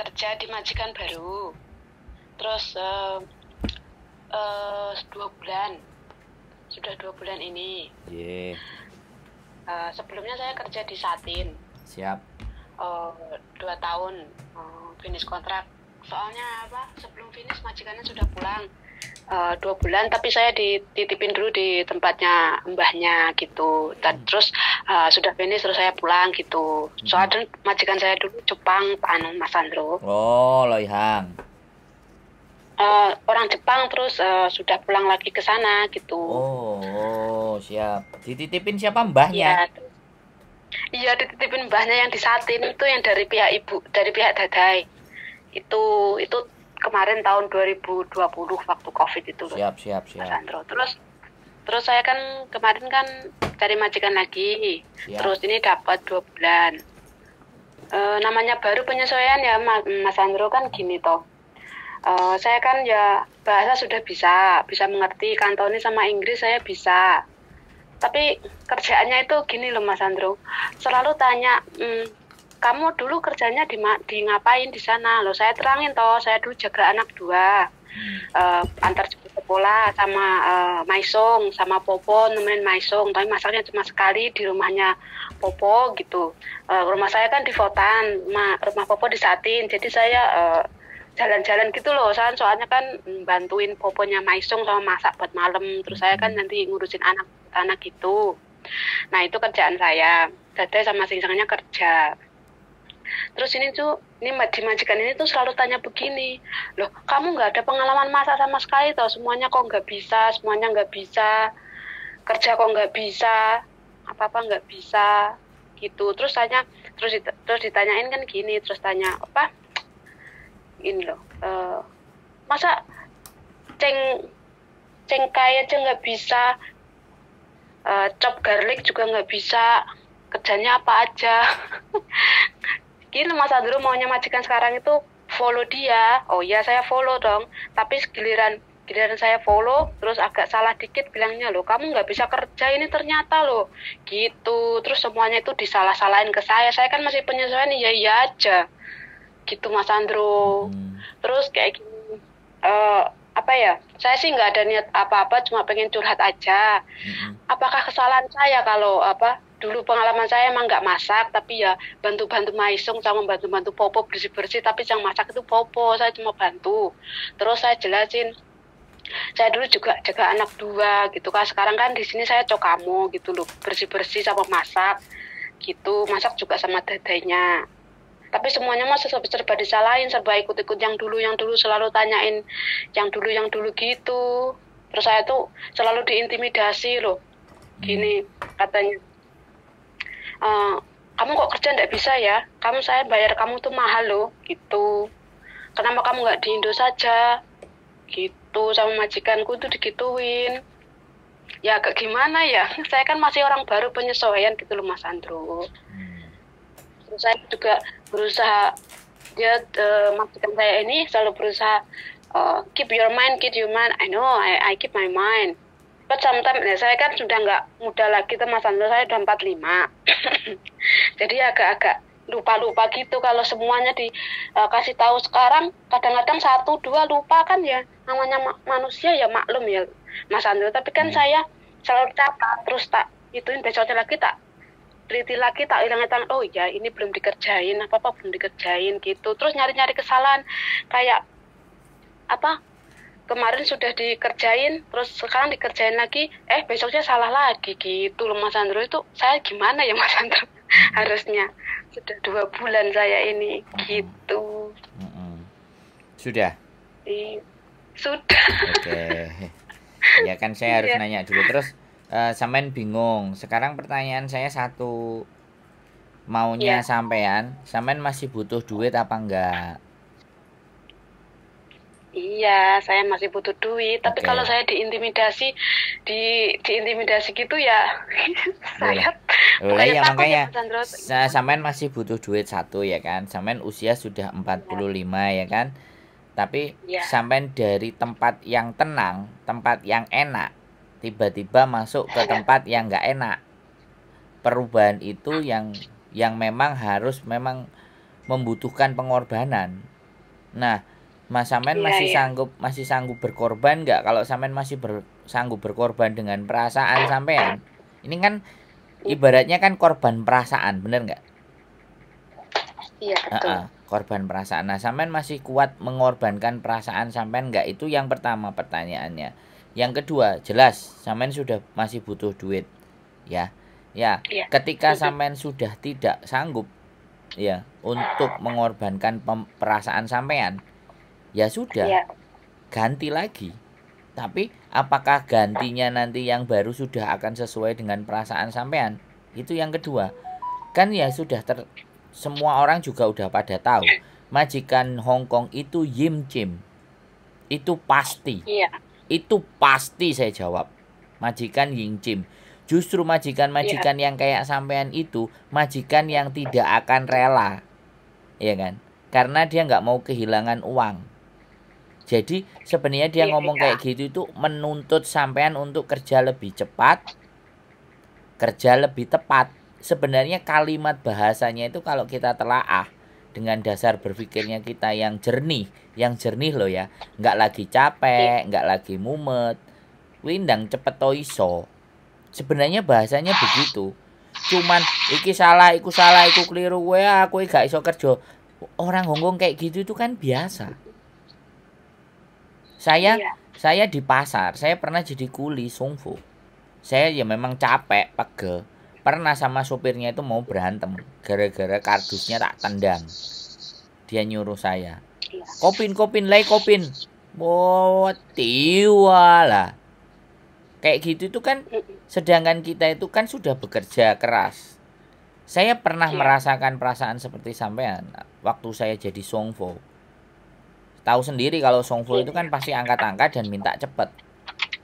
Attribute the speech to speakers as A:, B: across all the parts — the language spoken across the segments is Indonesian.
A: kerja di majikan baru. Terus 2 bulan. Sudah 2 bulan ini.
B: Iya.
A: Sebelumnya saya kerja di Satin.
B: Siap.
A: 2 tahun finish kontrak. Soalnya apa? Sebelum finish majikannya sudah pulang. 2 bulan, tapi saya dititipin dulu di tempatnya mbahnya gitu. Terus sudah finish terus saya pulang gitu. Soalnya majikan saya dulu Jepang, Mas Sandro.
B: Oh, Loihang.
A: Orang Jepang terus sudah pulang lagi ke sana gitu.
B: Oh, siap. Dititipin siapa, mbahnya?
A: Iya, dititipin mbahnya yang di Satin itu, yang dari pihak ibu, dari pihak Dadai. Itu kemarin tahun 2020 waktu Covid itu loh.
B: Siap.
A: Mas Andro. Terus saya kan kemarin kan cari majikan lagi.
B: Siap.
A: Terus ini dapat 2 bulan. Namanya baru penyesuaian ya Mas Andro, kan gini toh. Saya kan ya bahasa sudah bisa mengerti, Kantonis sama Inggris saya bisa. Tapi kerjaannya itu gini loh Mas Andro. Selalu tanya, kamu dulu kerjanya di ngapain di sana? Loh saya terangin toh, saya dulu jaga anak 2. Antar jemput sekolah sama Maisong sama Popo, nemenin Maisong, tapi masaknya cuma sekali di rumahnya Popo gitu. Rumah saya kan di Votan, rumah Popo di Satin, jadi saya jalan-jalan gitu loh, soalnya kan bantuin Poponya Maisong sama masak buat malam, terus saya kan nanti ngurusin anak gitu. Nah itu kerjaan saya. Dadai sama Singsangnya kerja. Terus ini di majikan ini tuh selalu tanya begini, loh kamu nggak ada pengalaman masak sama sekali toh, semuanya nggak bisa, kerja kok nggak bisa, apa nggak bisa gitu. Terus ditanyain kan gini, terus tanya apa ini loh, masa cengkai aja nggak bisa, chop garlic juga nggak bisa, kerjanya apa aja. Gini Mas Andro, maunya majikan sekarang itu follow dia. Oh iya saya follow dong, tapi giliran saya follow terus agak salah dikit bilangnya, loh kamu nggak bisa kerja ini ternyata loh gitu. Terus semuanya itu disalah-salahin ke saya kan masih penyesuaian, iya aja gitu Mas Andro. Terus kayak gini, apa ya, saya sih nggak ada niat apa-apa, cuma pengen curhat aja. Apakah kesalahan saya kalau dulu pengalaman saya emang nggak masak, tapi ya bantu-bantu Maisong sama bantu-bantu Popo bersih-bersih, tapi yang masak itu Popo, saya cuma bantu. Terus saya jelasin, saya dulu juga jaga anak 2 gitu kan, sekarang kan di sini saya kamu gitu loh, bersih-bersih sama masak gitu, masak juga sama dadainya. Tapi semuanya mah serba disalahin, serba ikut-ikut yang dulu selalu tanyain yang dulu gitu. Terus saya tuh selalu diintimidasi loh. Gini katanya, kamu kok kerja nggak bisa ya? Saya bayar kamu tuh mahal loh gitu. Kenapa kamu nggak di Indo saja? Gitu, sama majikanku tuh digituin. Ya agak gimana ya? Saya kan masih orang baru penyesuaian gitu loh Mas Andro. Terus saya juga berusaha, majikan saya ini selalu berusaha keep your mind. I know I keep my mind. But sometimes saya kan sudah nggak muda lagi tuh Mas Andro, saya udah 45. Jadi agak-agak lupa gitu kalau semuanya dikasih tahu sekarang, kadang-kadang 1-2 lupa kan ya, namanya manusia ya, maklum ya Mas Andro. Tapi kan saya selalu catat, terus tak ituin, besoknya lagi tak teliti lagi, tak hilang-hilang, oh ya ini belum dikerjain, apa belum dikerjain gitu. Terus nyari-nyari kesalahan, kayak kemarin sudah dikerjain, terus sekarang dikerjain lagi, besoknya salah lagi gitu loh Mas Andro. Itu saya gimana ya Mas Andro? Harusnya sudah 2 bulan saya ini gitu.
B: Sudah?
A: Sudah.
B: Oke. Ya kan saya harus nanya dulu. Terus sampean bingung. Sekarang pertanyaan saya satu, maunya sampean masih butuh duit apa enggak? Iya,
A: saya masih butuh duit. Tapi kalau saya diintimidasi gitu ya, saya
B: ya makanya sampean masih butuh duit satu ya kan. Sampean usia sudah 45 ya kan. Tapi sampean dari tempat yang tenang, tempat yang enak, tiba-tiba masuk ke tempat yang nggak enak. Perubahan itu yang memang harus membutuhkan pengorbanan. Nah, Mas Sampean masih sanggup berkorban nggak? Kalau Sampean masih sanggup berkorban dengan perasaan Sampean, ini kan ibaratnya kan korban perasaan, bener nggak?
A: Iya, betul.
B: Korban perasaan. Nah, Sampean masih kuat mengorbankan perasaan Sampean nggak? Itu yang pertama pertanyaannya. Yang kedua, jelas Sampean sudah masih butuh duit, ya. Ya, ketika Sampean sudah tidak sanggup ya untuk mengorbankan perasaan Sampean, ya sudah, ganti lagi. Tapi apakah gantinya nanti yang baru sudah akan sesuai dengan perasaan Sampean? Itu yang kedua. Kan ya sudah semua orang juga udah pada tahu majikan Hongkong itu Yim Chim. Itu pasti. Itu pasti saya jawab. Majikan Yim Chim. Justru majikan-majikan yang kayak sampean itu majikan yang tidak akan rela. Ya kan? Karena dia nggak mau kehilangan uang. Jadi sebenarnya dia ngomong kayak gitu itu menuntut sampean untuk kerja lebih cepat, kerja lebih tepat. Sebenarnya kalimat bahasanya itu kalau kita telaah dengan dasar berpikirnya kita yang jernih loh ya, nggak lagi capek, nggak lagi mumet, windang cepet to iso. Sebenarnya bahasanya begitu. Cuman iki salah, iku keliru, aku gak iso kerja. Orang Hongkong kayak gitu itu kan biasa. Saya di pasar, saya pernah jadi kuli songfu. Saya ya memang capek, pegel. Pernah sama sopirnya itu mau berantem gara-gara kardusnya tak tendang. Dia nyuruh saya, kopin, tiwalah. Kayak gitu itu kan, sedangkan kita itu kan sudah bekerja keras. Saya pernah merasakan perasaan seperti sampean waktu saya jadi songfu. Tahu sendiri kalau songfu itu kan pasti angkat-angkat dan minta cepet.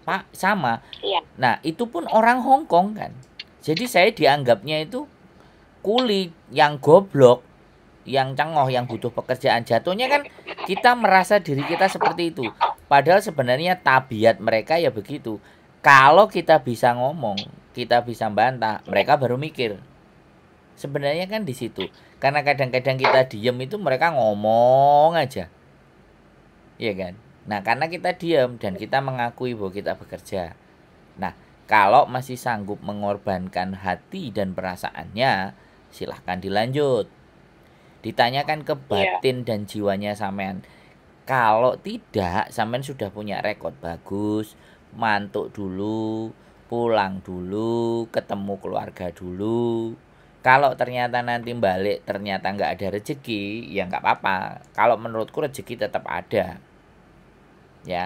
B: Pak, sama. Nah, itu pun orang Hongkong kan. Jadi saya dianggapnya itu kuli yang goblok, yang cengoh, yang butuh pekerjaan. Jatuhnya kan kita merasa diri kita seperti itu. Padahal sebenarnya tabiat mereka ya begitu. Kalau kita bisa ngomong, kita bisa bantah, mereka baru mikir. Sebenarnya kan di situ. Karena kadang-kadang kita diem itu mereka ngomong aja. Iya kan? Nah, karena kita diam dan kita mengakui bahwa kita bekerja. Nah, kalau masih sanggup mengorbankan hati dan perasaannya, silahkan dilanjut. Ditanyakan ke batin dan jiwanya sampean. Kalau tidak, sampean sudah punya rekod bagus, mantuk dulu, pulang dulu, ketemu keluarga dulu. Kalau ternyata nanti balik ternyata nggak ada rezeki, ya nggak apa-apa. Kalau menurutku rezeki tetap ada. Ya,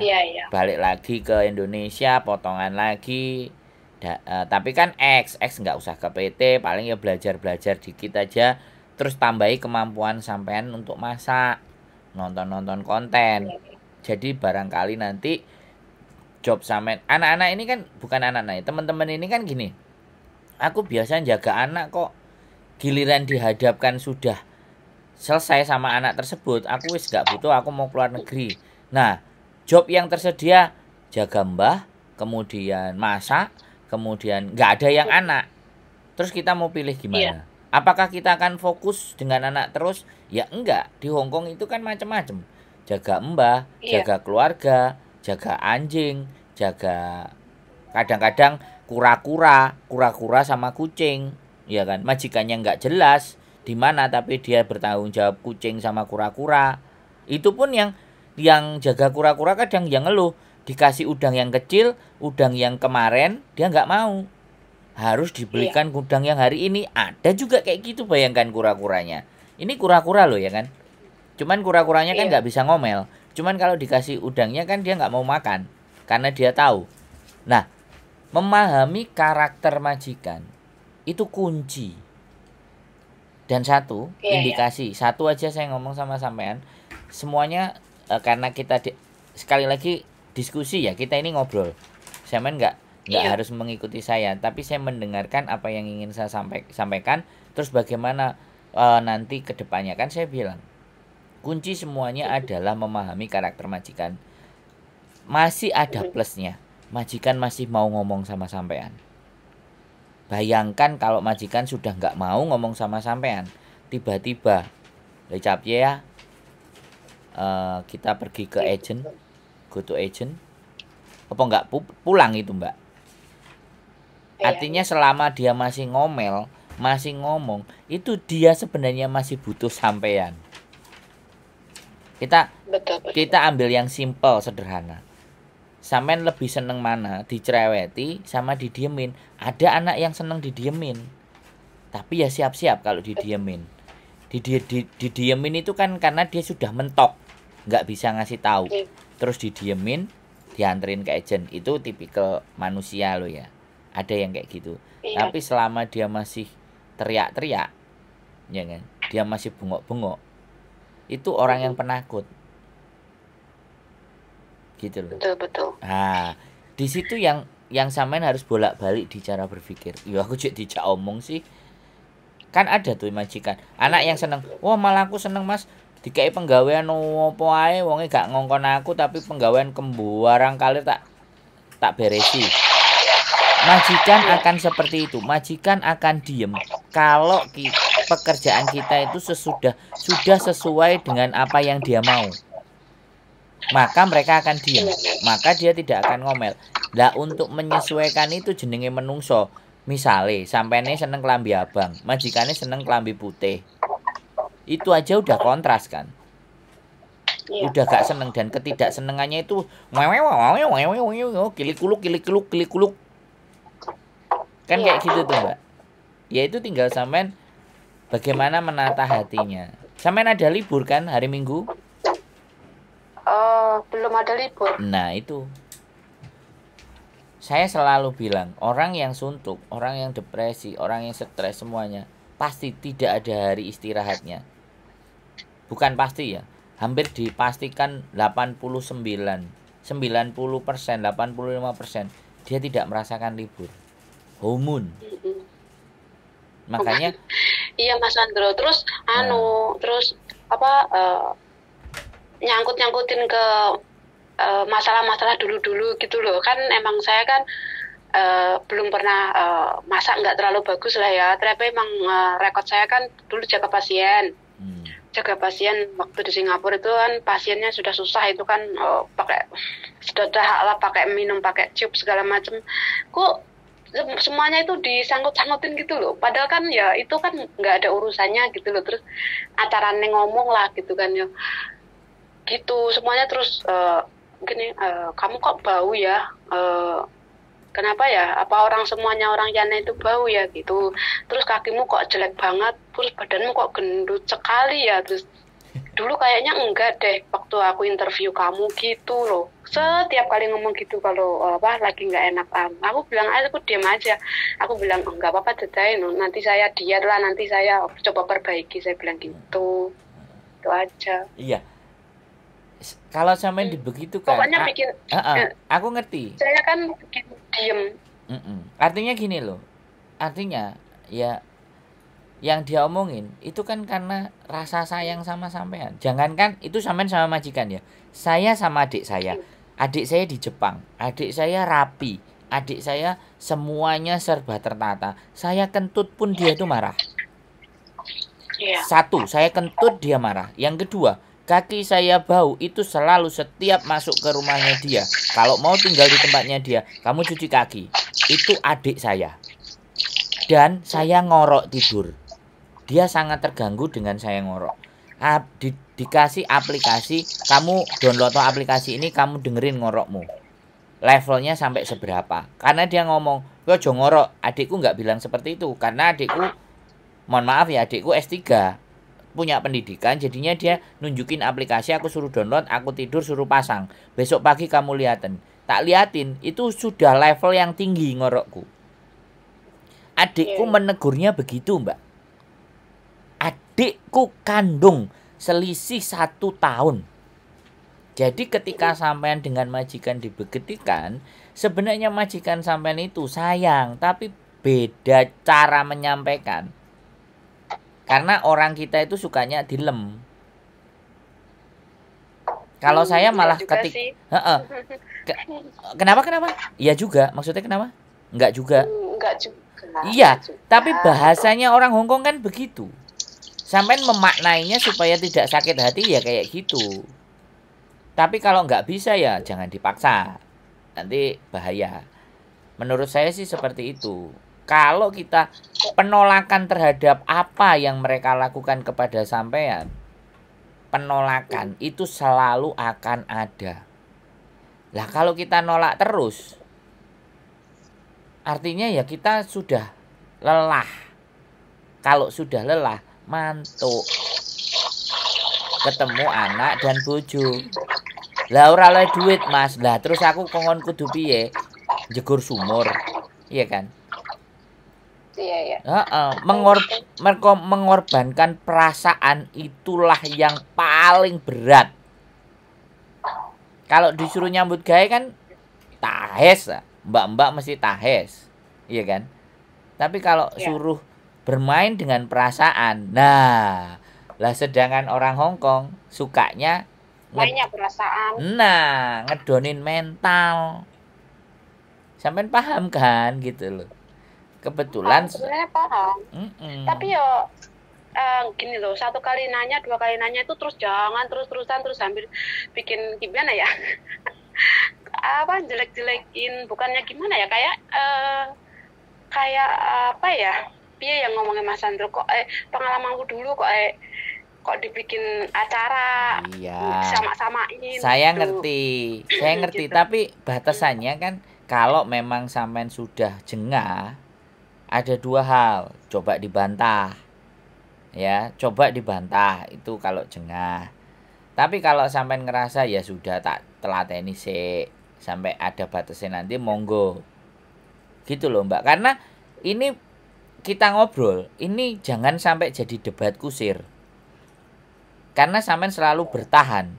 B: balik lagi ke Indonesia, potongan lagi. Tapi kan X nggak usah ke PT, paling ya belajar dikit aja. Terus tambahi kemampuan sampean untuk masak, nonton konten. Jadi barangkali nanti job sampean, anak-anak ini kan bukan anak-anak, teman-teman ini kan gini. Aku biasa jaga anak kok. Giliran dihadapkan sudah selesai sama anak tersebut, aku wis gak butuh, aku mau keluar negeri. Nah, job yang tersedia jaga mbah, kemudian masak, kemudian nggak ada yang anak. Terus kita mau pilih gimana? Apakah kita akan fokus dengan anak terus? Ya enggak. Di Hongkong itu kan macam-macam. Jaga mbah, jaga keluarga, jaga anjing, jaga kadang-kadang kura-kura sama kucing. Ya kan, majikannya nggak jelas di mana, tapi dia bertanggung jawab kucing sama kura-kura. Itu pun yang jaga kura-kura kadang yang ngeluh, dikasih udang yang kecil, udang yang kemarin dia nggak mau, harus dibelikan udang yang hari ini. Ada juga kayak gitu, bayangkan kura-kuranya. Ini kura-kura loh ya kan, cuman kura-kuranya kan nggak bisa ngomel, cuman kalau dikasih udangnya kan dia nggak mau makan karena dia tahu. Nah, memahami karakter majikan itu kunci. Dan satu indikasi, satu aja saya ngomong sama sampean, semuanya karena kita sekali lagi diskusi ya, kita ini ngobrol. Sampean nggak harus mengikuti saya, tapi saya mendengarkan apa yang ingin saya sampaikan. Terus bagaimana nanti kedepannya, kan saya bilang kunci semuanya adalah memahami karakter majikan. Masih ada plusnya, majikan masih mau ngomong sama sampean. Bayangkan kalau majikan sudah nggak mau ngomong sama sampean, tiba-tiba Lecap ya. Kita pergi ke agent, go to agent. Apa enggak pulang itu, Mbak? Artinya selama dia masih ngomel, masih ngomong, itu dia sebenarnya masih butuh sampean. Kita ambil yang simple, sederhana. Sampean lebih seneng mana? Dicereweti sama didiemin. Ada anak yang seneng didiemin. Tapi ya siap-siap kalau didiemin. Didiemin itu kan karena dia sudah mentok, nggak bisa ngasih tahu. Terus didiemin, dianterin ke agent. Itu tipikal manusia loh ya. Ada yang kayak gitu. Tapi selama dia masih teriak-teriak, ya kan? Dia masih bengok-bengok. Itu orang yang penakut. Gitu loh.
A: Betul.
B: Nah, di situ yang sampean harus bolak-balik di cara berpikir. Ya aku jadi dijak omong sih. Kan ada tuh majikan, anak yang seneng. Wah, malah aku seneng Mas. Dikai penggawean opo ae wonge gak ngongkon aku tapi penggawean kembuarang kali tak beresi. Majikan akan seperti itu. Majikan akan diem kalau pekerjaan kita itu sudah sesuai dengan apa yang dia mau. Maka mereka akan diem. Maka dia tidak akan ngomel. Lah untuk menyesuaikan itu jenenge menungso. Misale sampene seneng kelambi abang, majikannya seneng kelambi putih. Itu aja udah kontras kan. Udah gak seneng, dan ketidaksenengannya itu kilikuluk. Kan kayak gitu tuh, Mbak. Ya itu tinggal sampean bagaimana menata hatinya. Sampean ada libur kan hari Minggu?
A: Belum ada libur.
B: Nah, itu. Saya selalu bilang, orang yang suntuk, orang yang depresi, orang yang stres semuanya pasti tidak ada hari istirahatnya. Bukan pasti ya, hampir dipastikan 89, 90%, 85% dia tidak merasakan libur. Homun. Makanya
A: iya Mas Andro, terus terus apa nyangkut-nyangkutin ke masalah-masalah dulu-dulu gitu loh. Kan emang saya kan belum pernah masak nggak terlalu bagus lah ya. Tapi emang rekod saya kan dulu jaga pasien. Jaga pasien waktu di Singapura itu kan pasiennya sudah susah itu kan pakai pakai minum pakai tube segala macam. Kok semuanya itu disangkut-sangkutin gitu loh. Padahal kan ya itu kan nggak ada urusannya gitu loh. Terus acaranya ngomong lah gitu kan ya. Gitu semuanya terus gini, kamu kok bau ya? Kenapa ya? Apa semuanya orang Yana itu bau ya gitu? Terus kakimu kok jelek banget? Terus badanmu kok gendut sekali ya? Terus dulu kayaknya enggak deh waktu aku interview kamu gitu loh. Setiap kali ngomong gitu kalau lagi nggak enak, aku bilang aja, aku diam aja. Aku bilang enggak apa-apa Dedai, nanti saya diet lah, nanti saya coba perbaiki, saya bilang gitu. Itu aja.
B: Iya. Kalau sampai dibegitu kan,
A: pokoknya bikin
B: aku ngerti.
A: Saya kan bikin diem.
B: Artinya gini loh. Artinya ya yang dia omongin itu kan karena rasa sayang sama sampean. Jangankan itu sampean sama majikan ya. Saya sama adik saya. Adik saya di Jepang. Adik saya rapi. Adik saya semuanya serba tertata. Saya kentut pun dia itu marah. Satu, saya kentut dia marah. Yang kedua, kaki saya bau itu selalu setiap masuk ke rumahnya dia. Kalau mau tinggal di tempatnya dia, kamu cuci kaki. Itu adik saya. Dan saya ngorok tidur. Dia sangat terganggu dengan saya ngorok. Dikasih aplikasi, kamu download aplikasi ini, kamu dengerin ngorokmu. Levelnya sampai seberapa. Karena dia ngomong, yo jo ngorok. Adikku nggak bilang seperti itu. Karena adikku, mohon maaf ya, adikku S3. Punya pendidikan, jadinya dia nunjukin aplikasi, aku suruh download, aku tidur suruh pasang, besok pagi kamu liatin. Tak liatin, itu sudah level yang tinggi ngorokku. Adikku menegurnya begitu, Mbak. Adikku kandung selisih 1 tahun. Jadi ketika sampean dengan majikan dibegetikan, sebenarnya majikan sampean itu sayang, tapi beda cara menyampaikan. Karena orang kita itu sukanya dilem. Kalau saya malah kenapa? Iya juga, maksudnya kenapa? Enggak juga.
A: Enggak juga.
B: Iya, tapi bahasanya orang Hongkong kan begitu. Sampean memaknainya supaya tidak sakit hati ya kayak gitu. Tapi kalau nggak bisa ya jangan dipaksa. Nanti bahaya. Menurut saya sih seperti itu. Kalau kita penolakan terhadap apa yang mereka lakukan kepada sampean, penolakan itu selalu akan ada. Lah kalau kita nolak terus, artinya ya kita sudah lelah. Kalau sudah lelah, mantuk. Ketemu anak dan bojo. Lah ora oleh duit, Mas. Lah terus aku kongon kudu piye? Jegur sumur. Iya kan?
A: Iya, iya.
B: Mengorbankan perasaan itulah yang paling berat. Kalau disuruh nyambut gawe kan tahes, mbak-mbak mesti tahes. Iya kan? Tapi kalau suruh bermain dengan perasaan, nah, lah sedangkan orang Hongkong sukanya
A: mainnya perasaan.
B: Nah, ngedonin mental. Sampean paham kan gitu loh. Kebetulan
A: sebenarnya paham. Tapi yo gini loh, 1 kali nanya, 2 kali nanya itu terus jangan terus-terusan terus hampir bikin gimana ya? Apa jelek-jelekin, bukannya gimana ya, kayak apa ya? Piye yang ngomongin Mas Sandro kok pengalamanku dulu kok dibikin acara.
B: Iya.
A: Sama-samain.
B: Saya ngerti. Saya ngerti, gitu. Tapi batasannya kan kalau memang sampean sudah jengah, ada 2 hal, coba dibantah. Ya, coba dibantah itu kalau jengah. Tapi kalau sampean ngerasa ya sudah tak telateni sik sampai ada batasnya nanti monggo. Gitu loh, Mbak. Karena ini kita ngobrol, ini jangan sampai jadi debat kusir. Karena sampean selalu bertahan.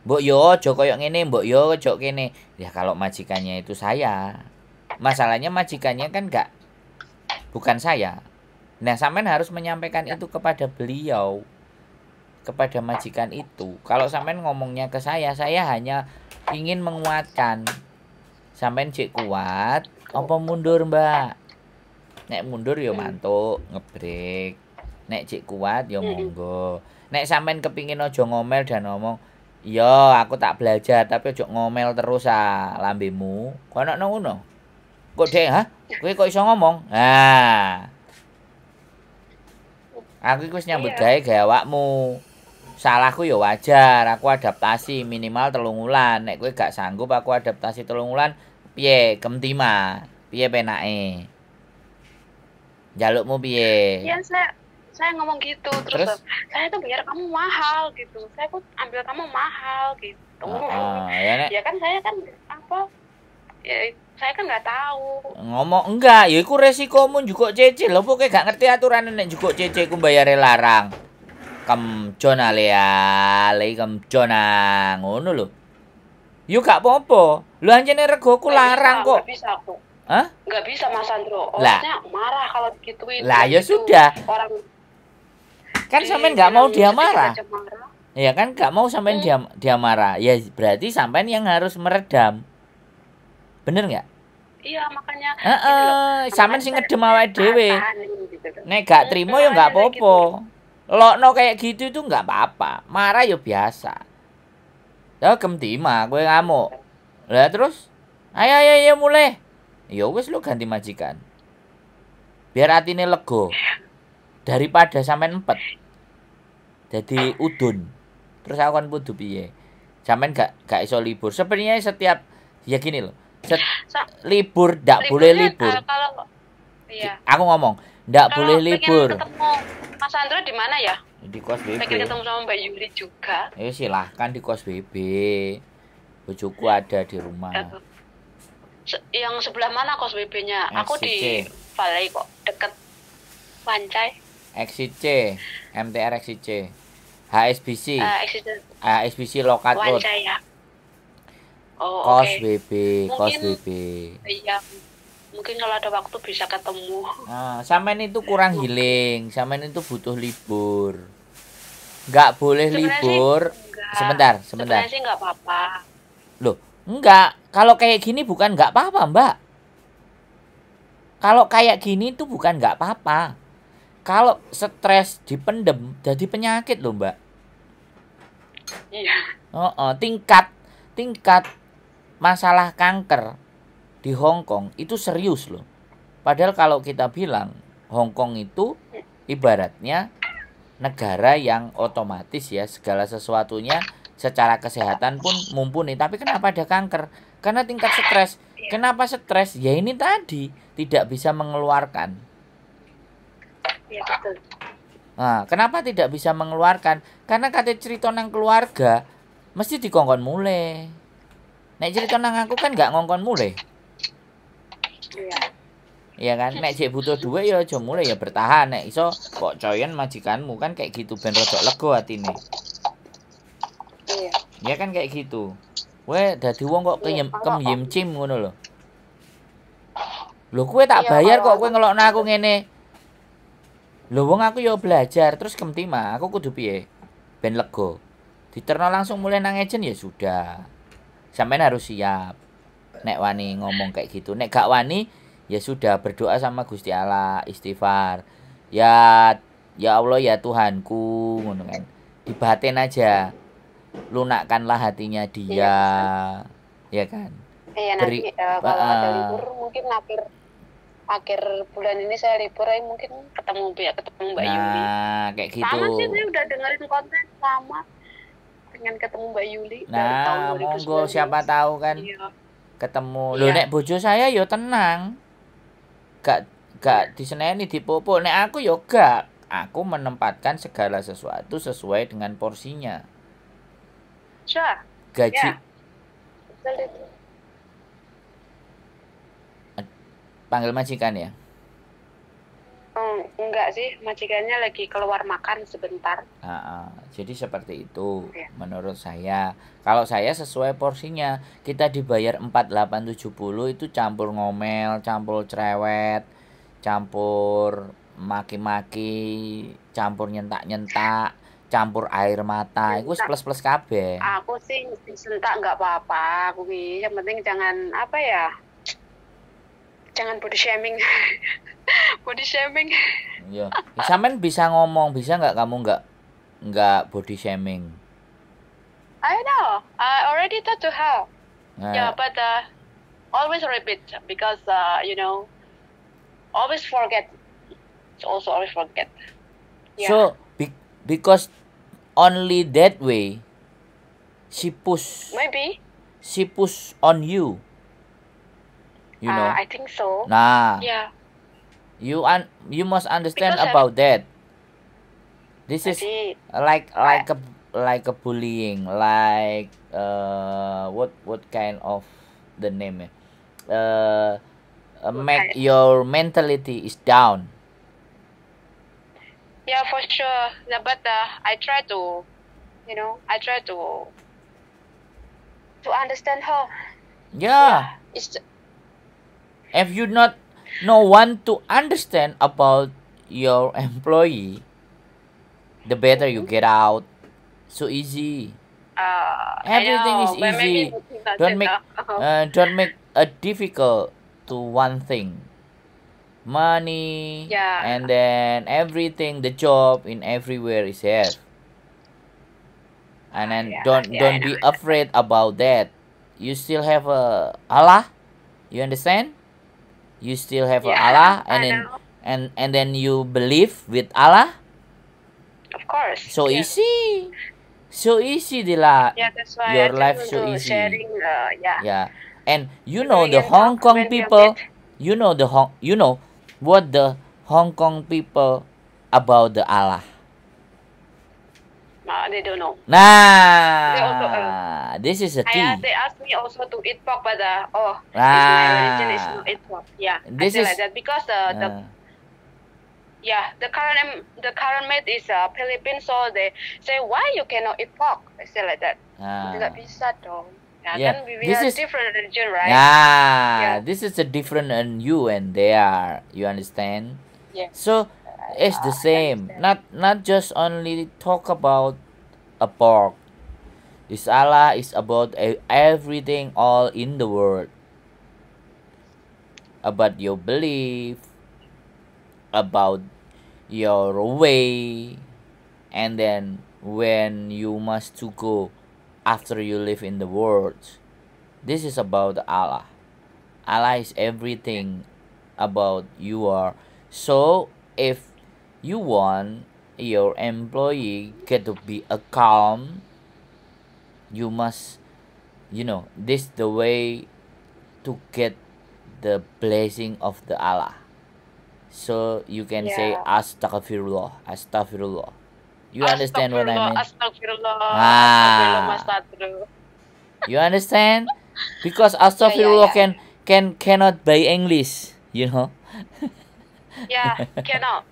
B: Mbok yo aja koyo ngene, mbok yo aja kene. Ya kalau majikannya itu saya. Masalahnya majikannya kan bukan saya. Nah, sampean harus menyampaikan itu kepada beliau. Kepada majikan itu. Kalau sampean ngomongnya ke saya hanya ingin menguatkan. Sampean cek kuat, apa mundur, Mbak? Nek mundur yo mantuk, ngebrek. Nek cek kuat yo monggo. Nek sampean kepingin aja ngomel dan ngomong, "Iya, aku tak belajar, tapi aja ngomel terus lambemu." Kono ngono. Kok dek, ha? Kowe kok iso ngomong? Nah. Aku wis nyambut gawe awakmu. Salahku ya wajar, aku adaptasi minimal 3 wulan. Nek kowe gak sanggup aku adaptasi 3 wulan, piye kemtima? Piye penake? Jalukmu piye?
A: Iya, saya ngomong gitu terus saya tuh bayar kamu mahal gitu, saya tuh ambil kamu mahal gitu. Ya kan saya kan apa ya, saya kan nggak tahu
B: ngomong enggak ya iku resikomu juga cece lho, pokoke gak ngerti aturan nek juga cece ku bayare larang kemjona le kemjona ngono lho. Yo gak apa-apa lho, anjene regoku larang kok.
A: Gak bisa aku.
B: Hah?
A: Gak bisa Mas Sandro, orangnya marah kalau gituin.
B: Lah ya
A: gitu.
B: Sudah
A: orang
B: kan sampean nggak mau dia marah. Ya kan nggak mau sampean dia marah. Ya berarti sampean yang harus meredam. Bener nggak?
A: Iya, makanya
B: sampean sing ngedem awake dhewe. Nek gak trimo ya nggak apa-apa. Lokno kayak gitu itu nggak apa-apa. Marah ya biasa. Ya kemtima kowe ngamuk. Lah terus ayo mulai. Ya wis lu ganti majikan. Biar atine lega. Daripada sampean empet. Jadi udun. Terus aku kan kudu piye? Sampean gak iso libur. Sebenarnya setiap ya gini loh. Libur ndak boleh libur.
A: Iya.
B: Aku ngomong, ndak boleh libur.
A: Ketemu Mas Sandro di mana ya?
B: Di kos BB.
A: Pengen ketemu sama Mbak Yuli juga.
B: Ya silahkan di kos BB. Bojoku ada di rumah.
A: Yang sebelah mana kos BB-nya? Aku di Balai kok, deket Pancai.
B: XC, MTR XC, HSBC, HSBC Lokat Road.
A: Ya. Oh,
B: kos BB, kos BB.
A: Iya, mungkin kalau ada waktu bisa ketemu.
B: Nah, sampean itu kurang healing, sampean itu butuh libur. Nggak boleh libur. Sebentar.
A: Sebenarnya sih nggak apa-apa.
B: Loh, enggak. Kalau kayak gini bukan nggak apa-apa, Mbak. Kalau kayak gini tuh bukan nggak apa-apa. Kalau stres dipendem jadi penyakit loh, Mbak.
A: Iya.
B: Tingkat masalah kanker di Hong Kong itu serius loh. Padahal kalau kita bilang Hong Kong itu ibaratnya negara yang otomatis ya, segala sesuatunya secara kesehatan pun mumpuni. Tapi kenapa ada kanker? Karena tingkat stres. Kenapa stres? Ya ini tadi, tidak bisa mengeluarkan.
A: Iya, betul.
B: Nah, kenapa tidak bisa mengeluarkan? Karena kata cerita nang keluarga mesti dikongkon mulai. Nek cerita nang aku kan gak ngongkon mulai.
A: Iya.
B: Iya kan? Nek jek butuh duit ya aja mulai, ya bertahan. Nek iso kok coyen majikanmu kan kayak gitu, ben rodok lega atine.
A: Iya.
B: Ya kan kayak gitu. Weh, dadi wong kok kemyim-cim ngono lho. Lho kowe tak bayar kok kowe ngelokno aku ngene. Lho wong aku ya belajar terus kemtima, aku kudu piye? Ben lega. Diterno langsung mulai nang agent ya sudah. Sampeyan harus siap. Nek wani ngomong kayak gitu. Nek gak wani ya sudah, berdoa sama Gusti Allah, istighfar. Ya Allah ya Tuhanku ngono kan. Dibatin aja. Lunakkanlah hatinya dia. Ya kan?
A: Iya, nanti kalau ada libur mungkin akhir bulan ini saya libur, mungkin ketemu Mbak Yuli.
B: Nah, kayak gitu.
A: Sama sih, saya udah dengerin konten sama, pengen ketemu Mbak Yuli.
B: Nah, monggo siapa tahu kan ketemu. Loh, nek bojo saya yo tenang, gak diseneni dipopo. Nek aku yo gak, aku menempatkan segala sesuatu sesuai dengan porsinya.
A: Sure.
B: Gaji. Panggil majikan ya?
A: Enggak sih, majikannya lagi keluar makan sebentar.
B: Jadi seperti itu menurut saya. Kalau saya sesuai porsinya. Kita dibayar 4870 itu campur ngomel, campur cerewet, campur maki-maki, campur nyentak-nyentak, campur air mata. Itu plus-plus kabeh.
A: Aku sih disentak nggak apa-apa, aku yang penting jangan apa ya? Jangan body shaming. Body shaming.
B: Iya. Sampean bisa ngomong, bisa nggak kamu nggak body shaming?
A: I know. I already talked to her. Yeah, but always repeat because always forget. Also always forget.
B: Yeah. So because only that way she push.
A: Maybe.
B: She push on you. You know.
A: I think so.
B: Nah.
A: Yeah.
B: You must understand because about that. This is like a bullying, like what kind of the name? Make your mentality is down.
A: Yeah, for sure. Yeah, but I try to understand her.
B: Yeah. If you no one to understand about your employee, the better you get out. So easy. Everything is easy. Don't make a difficult to one thing. Money and then everything, the job in everywhere is here. And then don't be afraid about that. You still have Allah. You understand? You still have Allah, and then you believe with Allah.
A: Of course.
B: So easy, Dila.
A: Yeah, that's why
B: your life so easy.
A: Sharing,
B: and you know the Hong Kong people. You know what the Hong Kong people about the Allah.
A: They don't know.
B: Nah, this is a key.
A: They asked me also to eat pork, but my religion is not eat pork. Yeah,
B: this is
A: like that because the current mate is Philippines, so they say why you cannot eat pork. I say like that. Tidak bisa dong. Kan we are different religion, right?
B: This is a different and you and they are. You understand?
A: Yeah.
B: So it's the same. Not just only talk about a pork. This Allah is about everything all in the world. About your belief, about your way, and then when you must to go after you live in the world. This is about Allah. Allah is everything about you are. So if you want your employee get to be a calm, you must, this the way to get the blessing of the Allah. So you can say astaghfirullah, astaghfirullah. You understand what I mean?
A: Astaghfirullah,
B: astaghfirullah. You understand? Because astaghfirullah cannot buy English,
A: Yeah, cannot.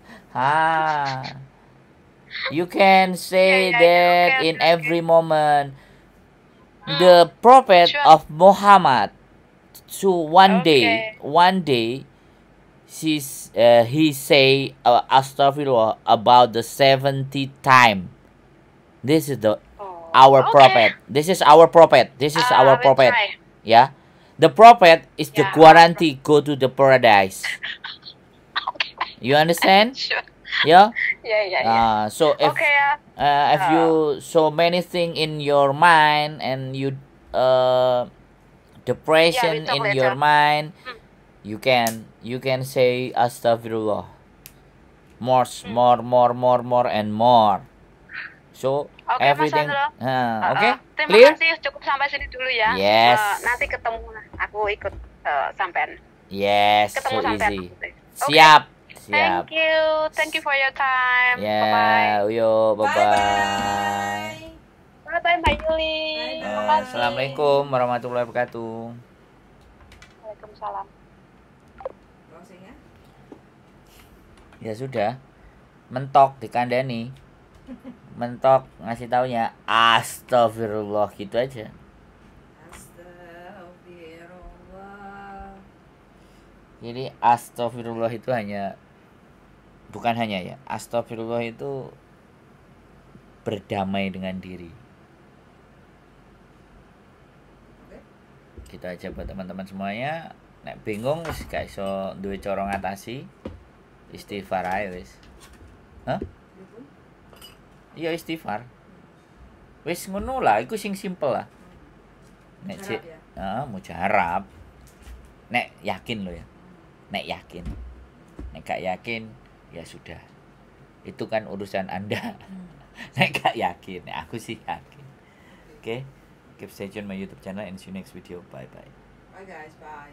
B: You can say that in every moment. The prophet of Muhammad. So one day, he say astaghfirullah about the 70 time. This is our prophet. This is our prophet. This is our prophet. Yeah, the prophet is the guarantee go to the paradise. You understand?
A: Sure.
B: Yeah. So if
A: if
B: you so many thing in your mind and you depression in your mind, you can say astaghfirullah more and more. So everything.
A: Terima kasih, cukup sampai sini dulu ya.
B: Yes.
A: Nanti ketemu, aku ikut sampean.
B: Yes.
A: Ketemu
B: so
A: sampean.
B: Easy. Siap.
A: Thank you for your time.
B: Yeah. Yo, bye bye.
A: Bye bye Mbak Yuli.
B: Assalamualaikum warahmatullahi wabarakatuh.
A: Waalaikumsalam.
B: Ya sudah, mentok dikandani, mentok ngasih taunya astagfirullah gitu aja. Astagfirullah. Jadi astagfirullah itu bukan hanya ya, astagfirullah itu berdamai dengan diri. Gitu aja buat teman-teman semuanya. Nek bingung wis gak iso duwe cara ngatasi, istighfar ae wis. Hah? Iya istighfar. Wis ngono lah, iku sing simpel lah. Nek cek, mujarab. Nek yakin lo ya. Nek yakin. Nek gak yakin, ya sudah. Itu kan urusan Anda. Nek gak yakin, aku sih yakin. Oke. Keep stay tune my YouTube channel and see you next video. Bye bye.
C: Bye guys, bye.